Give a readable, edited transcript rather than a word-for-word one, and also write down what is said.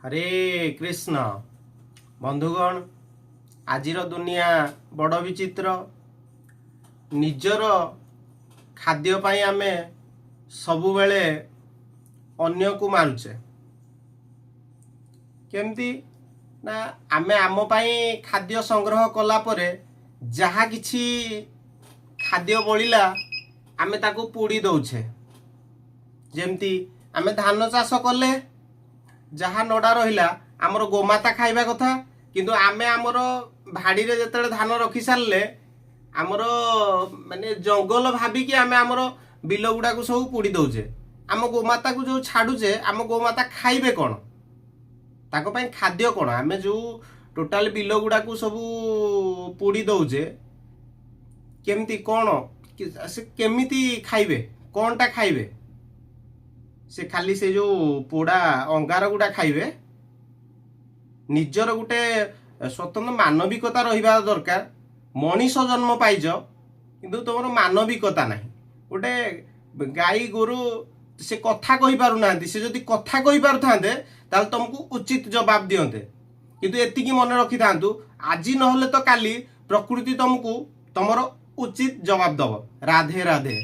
हरे कृष्ण बंधुगण आजिर दुनिया बड़ विचित्र निजर खाद्य पाई आमे सबुबेले अन्य को मारुचे केमती ना आमे आम पाई खाद्य संग्रह कला परे जहा किछि खाद्य बळिला आमे ताको पोड़ी दउछे जेमती आमे धान चाष कले जहा नडा रहिला आमर गोमाता खाइबा कथा किंतु आमे आमर भाड़ी रे जतले धान रखी सारले आमर माने जंगल भाबी कि आमे आमर बिल गुडा को सब पोड़ी दउछे आम गोमाता को जो छाडुचे आम गोमाता खाइबे कोन ताको पई खाद्य कोन आमे जो टोटाल बिल गुडा को सब पोड़ी दउछे केमती कोन से केमिति खाइबे कोनटा खाइबे से खाली से जो पोड़ा अंगार गुडा खाइबे निजर गुटे स्वतंत्र मानविकता रहिबा दरकार मनीष जन्म पाइज किंतु तुमर मानविकता नहीं गोटे गाई गोरु से कथा कहि पारु नांती से जदी कथा कहि पारु थांते ताल तुमको उचित जवाब दियंते किंतु एतिकी मन रखि थांतु आजी नहले तो काली प्रकृति तुमको तुमर उचित जवाब दब राधे राधे।